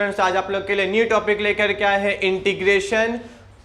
Friends आज आप लोग के लिए न्यू टॉपिक लेकर के आए हैं इंटीग्रेशन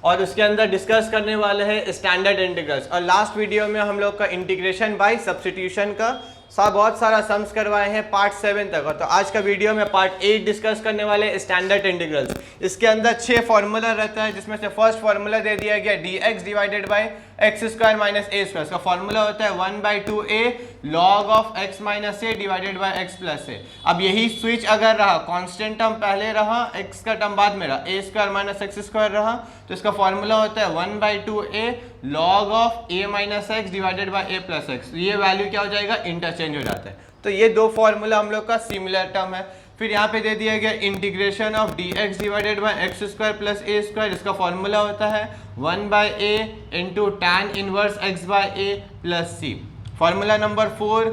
और उसके अंदर डिस्कस करने वाले हैं स्टैंडर्ड इंटीग्रल्स। और लास्ट वीडियो में हम लोग का इंटीग्रेशन बाय सब्स्टिट्यूशन का बहुत सारा सम्स करवाए हैं पार्ट 7 तक। और तो आज का वीडियो में पार्ट 8 डिस्कस करने वाले हैं स्टैंडर्ड इंटीग्रल्स। इसके अंदर 6 फॉर्मूला रहता है, जिसमें से फर्स्ट फॉर्मूला दे दिया गया dx divided by x square minus a square. इसका फॉर्मूला होता है 1/2a log of x minus a divided by x plus a. अब यही स्विच अगर रहा, कांस्टेंट टर्म पहले रहा, x का टर्म बाद में रहा, ए स्क्वायर माइनस एक्स स्क्वायर रहा, तो इसका फॉर्मूला होता है 1/2a log of a minus x divided bye a plus x. ये वैल्यू क्या हो जाएगा, इंटरचेंज हो जाता है। तो ये दो फॉर्मूला हम लोग का सिमिलर टर्म है। फिर यहाँ पे दे दिया गया integration of dx divided by x square plus a square. इसका फॉर्मूला होता है 1/a into tan inverse x by a plus c. Formula number 4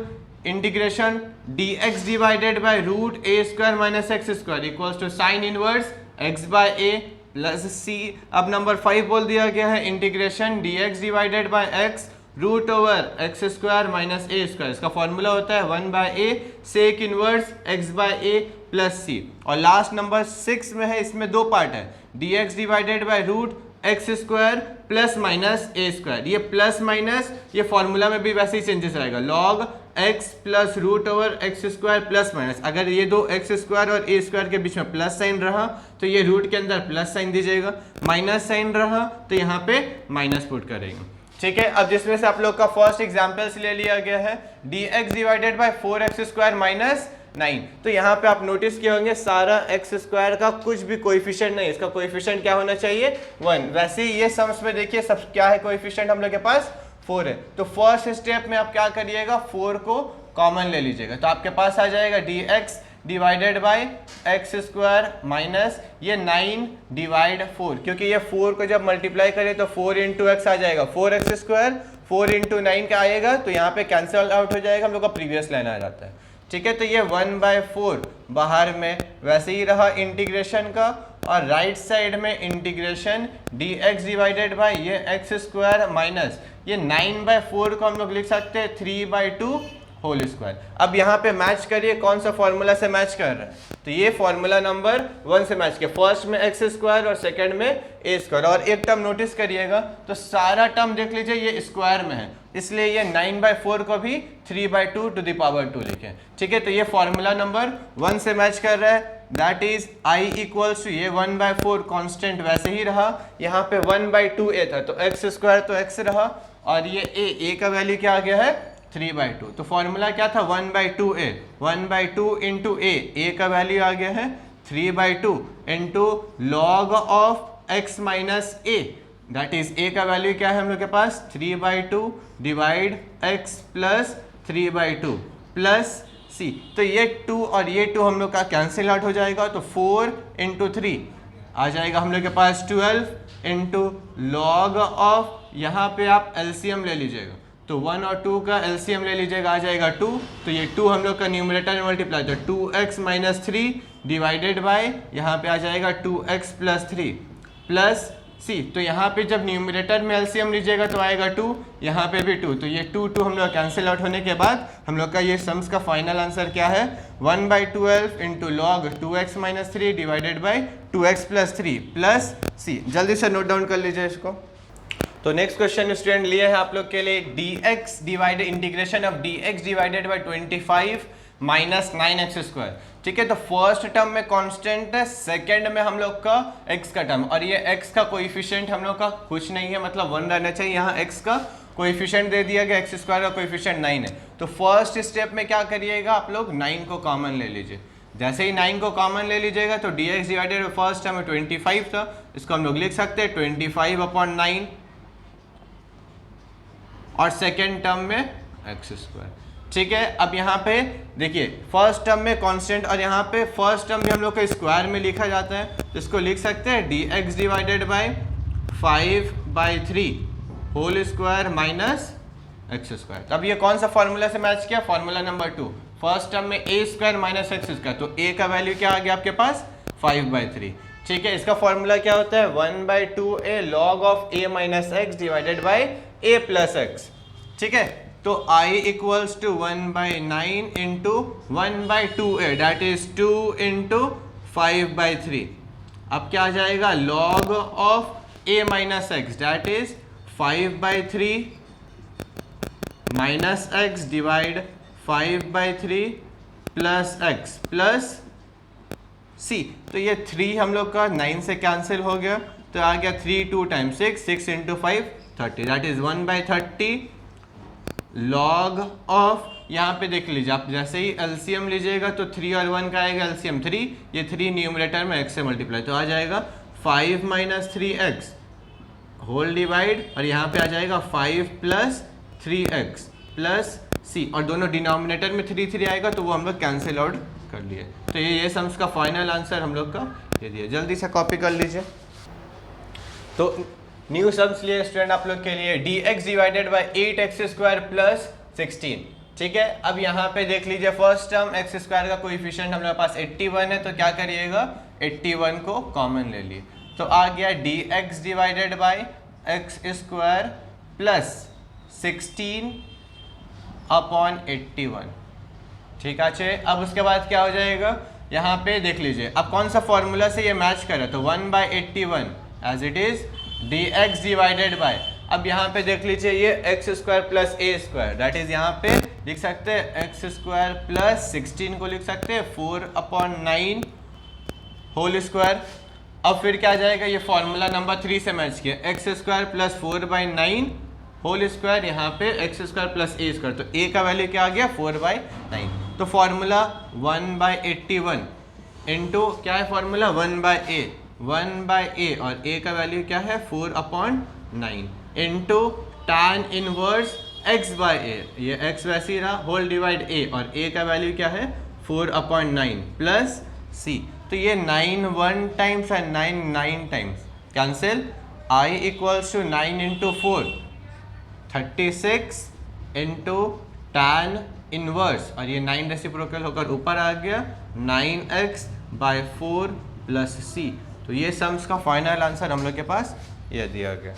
integration dx divided by root a square minus x square equals to sine inverse x by a plus c. अब number 5 बोल दिया गया है integration dx divided by x root over x square minus a square. इसका formula होता है 1/a sec inverse x by a plus c. और last number 6 में है, इसमें दो पार्ट है, dx divided by root x square plus minus a square. ये प्लस माइनस ये फॉर्मूला में भी वैसे ही चेंजेस रहेगा, log x plus root over x square plus minus. अगर ये दो एक्स स्क्वायर और ए स्क्वायर के बीच में प्लस साइन रहा तो ये रूट के अंदर प्लस साइन दीजिएगा, माइनस साइन रहा तो यहाँ पे माइनस पुट करेंगे। ठीक है, अब जिसमें से आप लोग का फर्स्ट एग्जांपल्स ले लिया गया है dx divided bye 4x square minus 9। तो यहाँ पे आप नोटिस किए होंगे सारा एक्स स्क्वायर का कुछ भी कोएफिशिएंट नहीं, इसका कोएफिशिएंट क्या होना चाहिए 1। वैसे ही ये सम्स में देखिए सब क्या है, कोएफिशिएंट हम लोग के पास 4 है। तो फर्स्ट स्टेप में आप क्या करिएगा, 4 को कॉमन ले लीजिएगा, तो आपके पास आ जाएगा dx divided by x square minus ये 9 डिवाइड 4, क्योंकि ये 4 को जब मल्टीप्लाई करें तो 4 इंटू एक्स आ जाएगा, 4x स्क्वायर 4 इंटू 9 का आएगा, तो यहाँ पे कैंसिल आउट हो जाएगा, हम लोग का प्रीवियस लाइन आ जाता है। ठीक है, तो ये 1/4 बाहर में वैसे ही रहा इंटीग्रेशन का। और राइट साइड में इंटीग्रेशन dx डिवाइडेड बाय ये एक्स स्क्वायर माइनस ये 9/4 को हम लोग लिख सकते हैं 3/2 होल स्क्वायर। अब यहाँ पे मैच करिए कौन सा फॉर्मूला से मैच कर रहा है, तो ये फॉर्मूला नंबर 1 से मैच किया, फर्स्ट में एक्स स्क्वायर और सेकंड में ए स्क्वायर। और एक टर्म नोटिस करिएगा तो सारा टर्म देख लीजिए ये स्क्वायर में है, इसलिए ये 9/4 को भी 3/2 टू द पावर 2 लिखे। ठीक है, तो ये फॉर्मूला नंबर 1 से मैच कर रहा है, that is i equals to ये 1/4 कांस्टेंट वैसे ही रहा, यहाँ पे 1/2a था तो एक्स स्क्वायर तो एक्स रहा, और ये a का वैल्यू क्या आ गया है 3/2। तो फॉर्मूला क्या था 1/2a, 1/2 इंटू a का वैल्यू आ गया है 3/2 into log of x minus a, that is a का वैल्यू क्या है हम लोग के पास 3/2 divide x plus 3/2 plus c। तो ये 2 और ये 2 हम लोग का कैंसिल आउट हो जाएगा, तो 4 इंटू 3 आ जाएगा हम लोग के पास 12 इंटू लॉग ऑफ, यहाँ पे आप एलसीएम ले लीजिएगा, तो 1 और 2 का एलसीएम ले लीजिएगा, आ जाएगा 2। तो ये 2 हम लोग का न्यूमरेटर में मल्टीप्लाई, तो 2x माइनस 3 डिवाइडेड बाय यहाँ पे आ जाएगा 2x प्लस 3 प्लस c। तो यहाँ पे जब न्यूमरेटर में एलसीएम लीजिएगा तो आएगा 2, यहाँ पे भी 2, तो ये 2 हम लोग कैंसिल आउट होने के बाद हम लोग का ये सम्स का फाइनल आंसर क्या है 1/12 into log 2x minus 3 divided by 2x plus 3 plus c। जल्दी से नोट डाउन कर लीजिए इसको। तो नेक्स्ट क्वेश्चन स्टूडेंट लिए है आप लोग के लिए dx divided integration of dx divided bye 25 minus 9x square. ठीक है, तो फर्स्ट टर्म में कांस्टेंट है, सेकंड में हम लोग का x का टर्म, और ये x का कोएफिशिएंट हम लोग का कुछ नहीं है, मतलब 1 रहना चाहिए। यहाँ x का कोएफिशिएंट दे दिया गया, x स्क्वायर का कोएफिशिएंट 9 है। तो फर्स्ट स्टेप में क्या करिएगा, आप लोग 9 को कॉमन ले लीजिए। जैसे ही 9 को कॉमन ले लीजिएगा तो dx डिवाइडेड फर्स्ट टर्म में 25 था, इसको हम लोग लिख सकते हैं 25/9, और सेकेंड टर्म में एक्स स्क्वायर। ठीक है, अब यहाँ पे देखिए फर्स्ट टर्म में कांस्टेंट, और यहाँ पे फर्स्ट टर्म भी हम लोग का स्क्वायर में लिखा जाता है, तो इसको लिख सकते हैं dx divided by 5/3 whole square minus x square. अब ये कौन सा फॉर्मूला से मैच किया, फॉर्मूला नंबर 2, फर्स्ट टर्म में a square minus x square, तो a का वैल्यू क्या आ गया आपके पास 5/3। ठीक है, इसका फॉर्मूला क्या होता है 1/2a log of a minus x divided by a plus x. ठीक है, तो i equals to 1/9 into 1/2a, that is 2 into 5/3। अब क्या आ जाएगा, log of a minus x that is 5/3 minus x divide 5/3 plus x plus c. तो ये 3 हम लोग का 9 से कैंसिल हो गया, तो आ गया 3 2 times 6, 6 into 5 30, that is 1/30 log of, यहाँ पे देख लीजिए आप जैसे ही एलसीएम लीजिएगा तो 3 और 1 का आएगा एलसीएम 3, ये 3 न्यूमरेटर में x से मल्टीप्लाई, तो आ जाएगा 5 माइनस 3x होल डिवाइड, और यहाँ पे आ जाएगा 5 प्लस 3x प्लस सी, और दोनों डिनोमिनेटर में 3 3 आएगा तो वो हम लोग कैंसिल आउट कर लिए। तो ये सम्स का फाइनल आंसर हम लोग का ये दिया, जल्दी से कॉपी कर लीजिए। तो न्यू सम्स लिए स्टूडेंट आप लोग के लिए dx divided by 8x² plus 16, ठीक है। अब यहाँ पे देख लीजिए फर्स्ट टर्म x² का कोएफिशिएंट हमारे पास 81 है, तो क्या करिएगा 81 को कॉमन ले लिए, तो आ गया dx divided by x² plus 16 upon 81, ठीक है। अब उसके बाद क्या हो जाएगा, यहाँ पे देख लीजिए अब कौन सा फॉर्मूला से ये मैच करे, तो 1/81 as it is dx divided by, अब यहाँ पे देख लीजिए ये x² plus a² that is यहाँ पे लिख सकते हैं x² प्लस 16 को लिख सकते हैं 4/9 होल स्क्वायर। अब फिर क्या जाएगा, ये फॉर्मूला नंबर 3 से मैच किया, x² प्लस 4/9 होल स्क्वायर, यहाँ पे x² प्लस a², तो a का वैल्यू क्या आ गया 4/9, तो फॉर्मूला 1/81 इंटू क्या है फॉर्मूला 1/a और a का वैल्यू क्या है 4/9 इंटू tan इनवर्स x/a, ये x वैसे ही रहा होल डिवाइड a, और a का वैल्यू क्या है 4/9 प्लस c, तो ये 9 1 टाइम्स और 9 9 times cancel, i equals to 9 into 4 36 into tan inverse, और ये 9 रेसिप्रोकल होकर ऊपर आ गया 9x/4 प्लस c, तो ये सम्स का फाइनल आंसर हम लोग के पास ये दिया गया।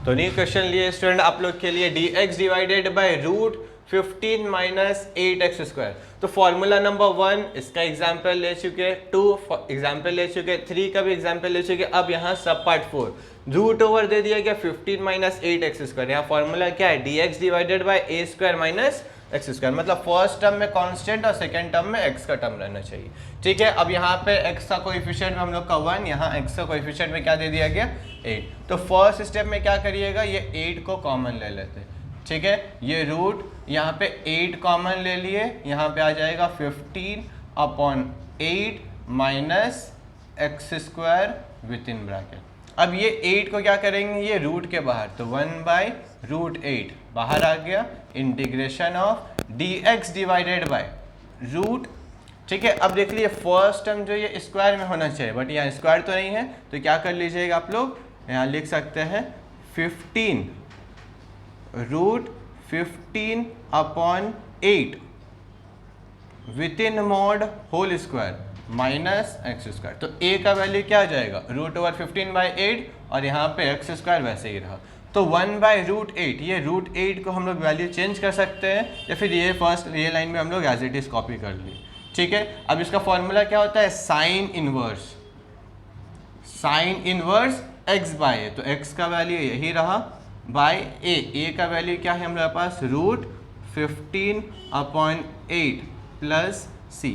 तो न्यू क्वेश्चन लिए स्टूडेंट आप लोग के लिए dx divided by root 15 minus 8x², तो फॉर्मूला नंबर 1 इसका एग्जाम्पल ले चुके, 2 एग्जाम्पल ले चुके, 3 का भी एग्जाम्पल ले चुके, अब यहाँ सब पार्ट 4 रूट ओवर दे दिया गया 15 माइनस 8x², यहाँ फॉर्मूला क्या है dx divided bye a² minus x², मतलब फर्स्ट टर्म में कांस्टेंट और सेकंड टर्म में x का टर्म रहना चाहिए, ठीक है। अब यहाँ पे x का कोएफिशिएंट में हम लोग का 1, यहाँ x का कोएफिशिएंट में क्या दे दिया गया 8, तो फर्स्ट स्टेप में क्या करिएगा ये 8 को कॉमन ले लेते हैं, ठीक है। ये रूट यहाँ पे 8 कॉमन ले लिए, यहाँ पे आ जाएगा 15/8 minus x² with in bracket. अब ये 8 को क्या करेंगे, ये रूट के बाहर, तो 1/√8 बाहर आ गया, integration of dx divided by root, ठीक है। अब देख लीजिए फर्स्ट टर्म जो ये स्क्वायर में होना चाहिए, बट यहाँ स्क्वायर तो नहीं है, तो क्या कर लीजिएगा आप लोग, यहाँ लिख सकते हैं 15√15/8 within mod whole square minus x², तो a का वैल्यू क्या आ जाएगा √15/8, और यहाँ पे x² वैसे ही रहा, तो 1/√8, ये √8 को हम लोग वैल्यू चेंज कर सकते हैं, या फिर ये फर्स्ट ये लाइन में हम लोग एज इट इज कॉपी कर लिए, ठीक है। अब इसका फॉर्मूला क्या होता है साइन इनवर्स x/a, तो x का वैल्यू यही रहा बाय a का वैल्यू क्या है हमारे पास √15/8 प्लस c,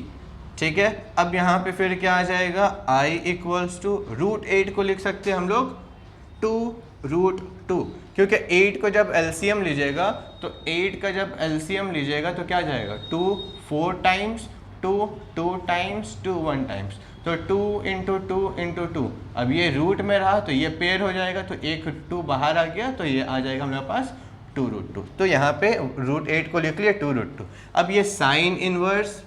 ठीक है। अब यहाँ पे फिर क्या आ जाएगा i इक्वल्स टू √8 को लिख सकते हैं हम लोग 2√2, क्योंकि 8 को जब एलसीएम लीजिएगा तो 8 का जब एलसीएम लीजिएगा तो क्या जाएगा 2 4 टाइम्स 2 2 टाइम्स 2 1 टाइम्स, तो 2 इंटू 2 इंटू 2, अब ये रूट में रहा तो ये पेयर हो जाएगा, तो एक 2 बाहर आ गया, तो ये आ जाएगा हमारे पास 2√2, तो यहाँ पे √8 को लिख लिया 2√2। अब ये साइन इनवर्स,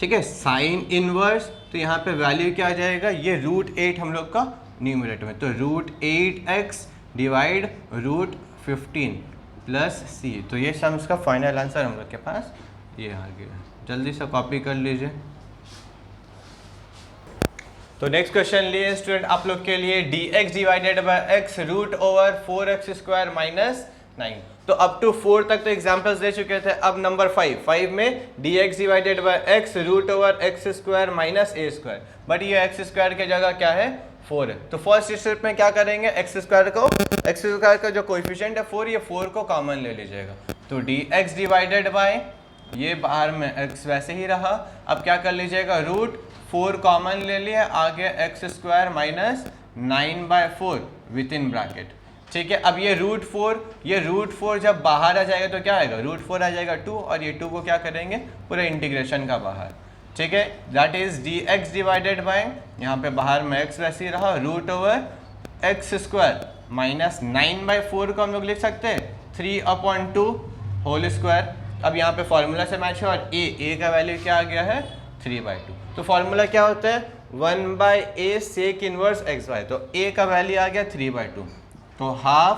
ठीक है, साइन इनवर्स, तो यहाँ पे वैल्यू क्या आ जाएगा, ये √8 हम लोग का न्यूमरेटर में, तो √8x डिवाइड √15 प्लस c, तो ये सम्स का फाइनल आंसर हम लोग के पास ये आ गया, जल्दी से कॉपी कर लीजिए। तो नेक्स्ट क्वेश्चन लिए स्टूडेंट आप लोग के लिए dx divided by x √4x² minus 9, तो अप टू 4 तक तो एग्जाम्पल्स दे चुके थे। अब नंबर 5 में dx divided by x root over x square minus a square, but ये एक्स स्क्वायर की जगह क्या है 4 है। तो फर्स्ट स्टेप में क्या करेंगे, एक्स स्क्वायर का जो कोएफिशिएंट है 4, ये 4 को कॉमन ले लीजिएगा। तो dx डिवाइडेड बाय ये बाहर में x वैसे ही रहा, अब क्या कर लीजिएगा रूट 4 कॉमन ले लिया, आगे x square minus 9/4 with in bracket. ठीक है, अब ये रूट 4 जब बाहर आ जाएगा तो क्या आएगा, रूट 4 आ जाएगा 2, और ये 2 को क्या करेंगे पूरे इंटीग्रेशन का बाहर। ठीक है, that is dx divided by यहाँ पे बाहर में x वैसे ही रहा, root over x square minus 9/4 को हम लोग लिख सकते हैं 3/2 होल स्क्वायर। अब यहाँ पे फॉर्मूला से मैच है, और a का वैल्यू क्या आ गया है 3/2। तो फॉर्मूला क्या होता है 1/a सेक इनवर्स xy, तो a का वैल्यू आ गया 3/2, तो हाफ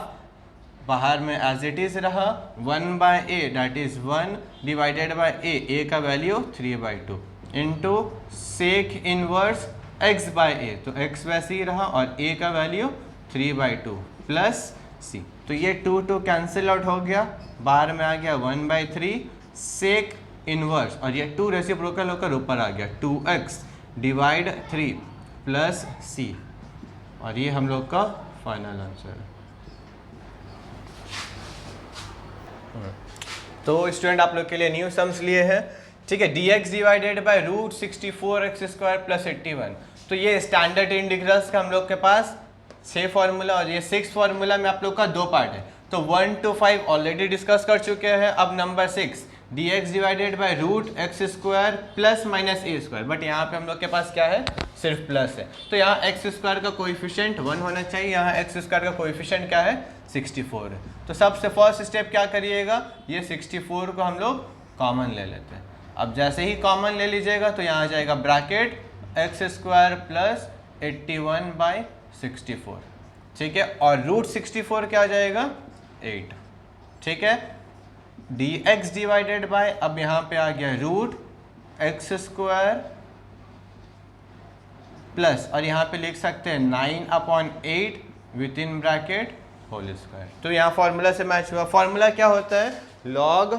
बाहर में एज इट इज रहा 1/a that is 1 divided by a का value 3/2 into sec inverse x/a, तो x वैसे ही रहा और a का वैल्यू 3/2 प्लस c, तो ये 2 कैंसिल आउट हो गया, बाहर में आ गया 1/3 सेक इनवर्स, और ये 2 रेसिप्रोकल होकर ऊपर आ गया 2x डिवाइड 3 प्लस c, और ये हम लोग का फाइनल आंसर है। तो स्टूडेंट आप लोग के लिए न्यू सम्स लिए हैं। ठीक है, dx divided by root 64x square plus 81, तो ये स्टैंडर्ड इंटीग्रल्स का हम लोग के पास 6 फार्मूला, और ये 6 फार्मूला में आप लोग का 2 पार्ट है, तो 1 to 5 ऑलरेडी डिस्कस कर चुके हैं। अब number 6 dx divided by root x square plus minus a square, but यहाँ पे हम लोग के पास क्या है सिर्फ प्लस है, तो यहाँ एक्स स्क्वायर का कोएफिशिएंट 1 होना चाहिए, यहाँ एक्स स्क्वायर का कोएफिशिएंट क्या है 64 है। तो सबसे फर्स्ट स्टेप क्या करिएगा, ये 64 को हम लोग कॉमन ले लेते हैं। अब जैसे ही कॉमन ले लीजिएगा तो यहाँ आ जाएगा ब्रैकेट एक्स स्क्वायर प्लस 81/64। ठीक है, और रूट 64 क्या आ जाएगा 8। ठीक है, dx डिवाइडेड बाय, अब यहाँ पे आ गया रूट एक्स स्क्वायर प्लस, और यहाँ पे लिख सकते हैं 9/8 within bracket whole square. तो यहाँ फॉर्मूला से मैच हुआ। फॉर्मूला क्या होता है log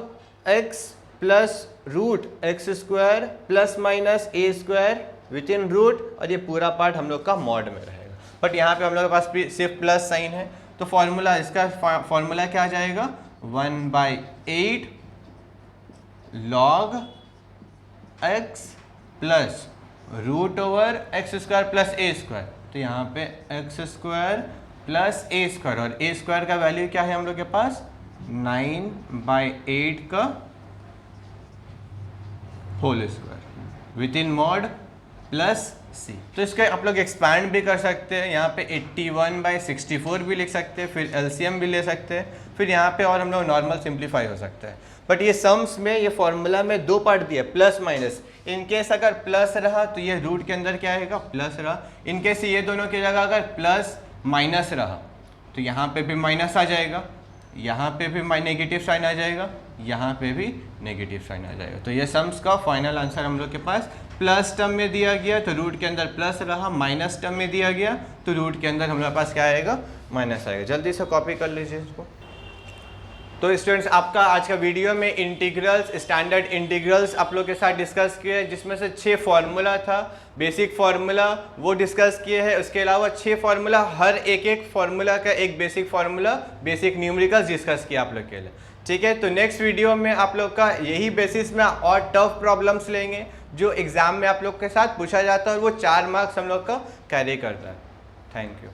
x plus root x square plus minus a square within root, और ये पूरा पार्ट हम लोग का मॉड में रहेगा, बट यहाँ पे हम लोग के पास सिर्फ प्लस साइन है, तो फॉर्मूला इसका फॉर्मूला क्या आ जाएगा 1/8 log x plus root over x square plus a square, तो यहाँ पे x square plus a square, और ए स्क्वायर का वैल्यू क्या है हम लोग के पास 9/8 का whole square within mod plus c. तो इसका आप लोग एक्सपैंड भी कर सकते हैं, यहाँ पे 81/64 भी लिख सकते हैं, फिर एलसीएम भी ले सकते हैं, फिर यहाँ पे और हम लोग नॉर्मल सिंप्लीफाई हो सकता है। बट ये सम्स में ये फॉर्मूला में 2 पार्ट दिए प्लस माइनस, इनकेस अगर प्लस रहा तो ये रूट के अंदर क्या आएगा प्लस रहा, इनकेस ये दोनों की जगह अगर प्लस माइनस रहा तो यहाँ पे भी माइनस आ जाएगा, यहाँ पे भी नेगेटिव साइन आ जाएगा, यहाँ पे भी नेगेटिव साइन आ जाएगा। तो ये सम्स का फाइनल आंसर हम लोग के पास प्लस टर्म में दिया गया तो रूट के अंदर प्लस रहा, माइनस टर्म में दिया गया तो रूट के अंदर हमारे पास क्या आएगा माइनस आएगा। जल्दी से कॉपी कर लीजिए इसको। तो स्टूडेंट्स आपका आज का वीडियो में इंटीग्रल्स, स्टैंडर्ड इंटीग्रल्स आप लोग के साथ डिस्कस किए, जिसमें से 6 फार्मूला था, बेसिक फार्मूला वो डिस्कस किए हैं, उसके अलावा 6 फार्मूला, हर एक फार्मूला का एक basic formula, basic numericals discuss किया आप लोग के लिए। ठीक है, तो नेक्स्ट वीडियो में आप लोग का यही बेसिस में और टफ प्रॉब्लम्स लेंगे जो एग्जाम में आप लोग के साथ पूछा जाता है, और वो 4 मार्क्स हम लोग का कैरी करता है। Thank you.